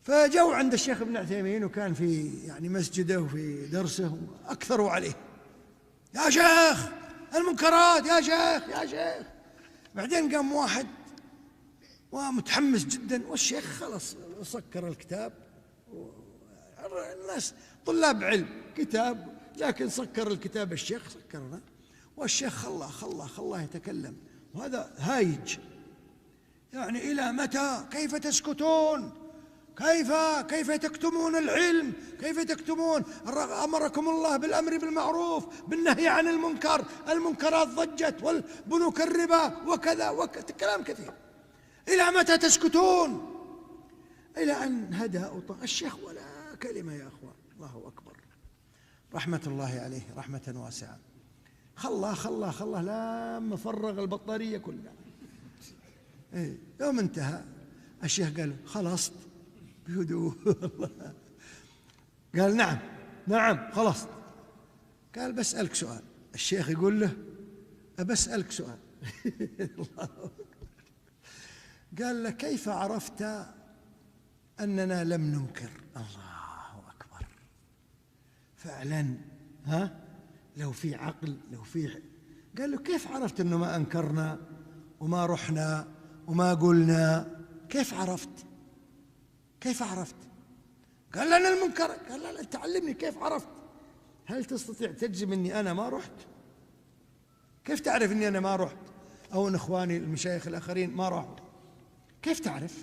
فجوا عند الشيخ ابن عثيمين وكان في مسجده وفي درسه، أكثروا عليه: يا شيخ المنكرات، يا شيخ يا شيخ. بعدين قام واحد ومتحمس جدا، والشيخ خلص سكر الكتاب، الناس طلاب علم كتاب، لكن سكر الكتاب الشيخ، سكرنا، والشيخ خلاه يتكلم، وهذا هايج إلى متى؟ كيف تسكتون؟ كيف تكتمون العلم؟ كيف تكتمون؟ أمركم الله بالأمر بالمعروف بالنهي عن المنكر، المنكرات ضجت، والبنوك الربا وكذا كلام كثير. إلى متى تسكتون؟ إلى أن هدى الشيخ ولا كلمة يا أخوان. الله أكبر، رحمة الله عليه رحمة واسعة. خلاه لما فرغ البطارية كلها. يوم انتهى الشيخ قال: خلصت؟ بهدوء. قال: نعم خلصت. قال: بسألك سؤال. الشيخ يقول له: أبسألك سؤال. قال له: كيف عرفت أننا لم ننكر؟ الله أكبر، فعلا لو في عقل، لو في. قال له: كيف عرفت أنه ما أنكرنا وما رحنا وما قلنا؟ كيف عرفت؟ قال: لأن المنكر. قال: لا تعلمني كيف عرفت. هل تستطيع تجزم أني أنا ما رحت؟ كيف تعرف أني أنا ما رحت، أو أن إخواني المشايخ الآخرين ما راحوا؟ كيف تعرف؟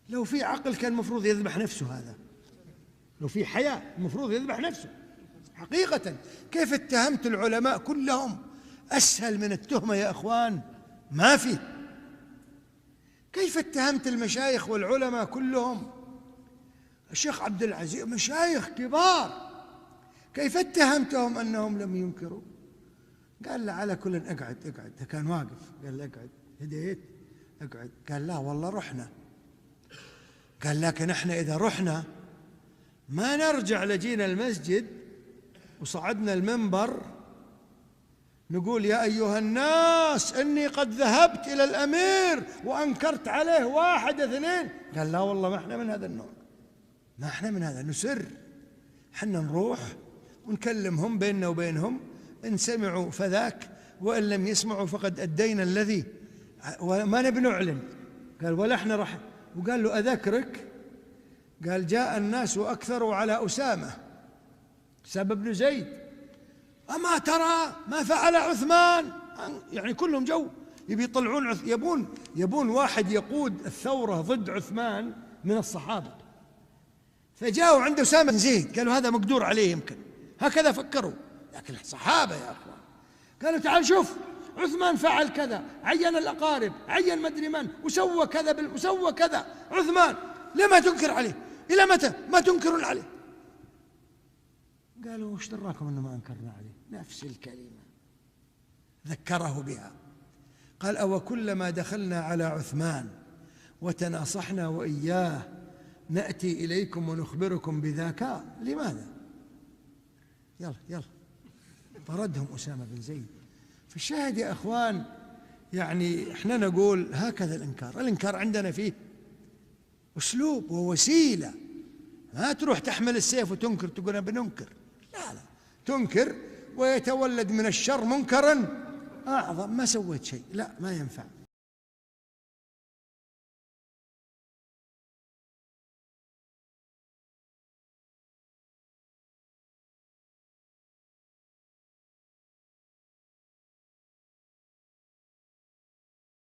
لو في عقل كان المفروض يذبح نفسه، هذا لو في حياة المفروض يذبح نفسه حقيقة. كيف اتهمت العلماء كلهم؟ أسهل من التهمة يا أخوان ما في. كيف اتهمت المشايخ والعلماء كلهم؟ الشيخ عبد العزيز مشايخ كبار، كيف اتهمتهم أنهم لم ينكروا؟ قال له: على كل اقعد. كان واقف، قال له: اقعد. هديت، اقعد. قال: لا والله رحنا. قال: لكن احنا إذا رحنا ما نرجع لجينا المسجد وصعدنا المنبر نقول: يا أيها الناس إني قد ذهبت إلى الأمير وأنكرت عليه 1 2. قال: لا والله ما احنا من هذا النوع، ما احنا من هذا، نسر، حنا نروح ونكلمهم بيننا وبينهم، إن سمعوا فذاك، وإن لم يسمعوا فقد أدينا الذي، وما نبي نعلن. قال: ولا احنا راح. وقال له: أذكرك، قال: جاء الناس وأكثروا على أسامة بن زيد، أما ترى ما فعل عثمان؟ كلهم جو يبي يطلعون يبون واحد يقود الثورة ضد عثمان من الصحابة. فجاءوا عند أسامة بن زيد، قالوا: هذا مقدور عليه، يمكن هكذا فكروا، لكن الصحابة يا أخوان قالوا: تعال شوف، عثمان فعل كذا، عين الأقارب، عين مدري من، وسوى كذا وسوى كذا. عثمان لما تنكر عليه؟ إلى متى ما تنكرون عليه؟ قالوا: وش دراكم أنه ما أنكرنا عليه؟ نفس الكلمة ذكره بها. قال: أو كلما دخلنا على عثمان وتناصحنا وإياه نأتي إليكم ونخبركم بذاك؟ لماذا؟ يلا طردهم أسامة بن زيد. فالشاهد يا أخوان، إحنا نقول هكذا الإنكار عندنا فيه أسلوب ووسيلة. ما تروح تحمل السيف وتنكر تقول أنا بننكر، لا تنكر ويتولد من الشر منكرا أعظم. ما سويت شيء، لا ما ينفع.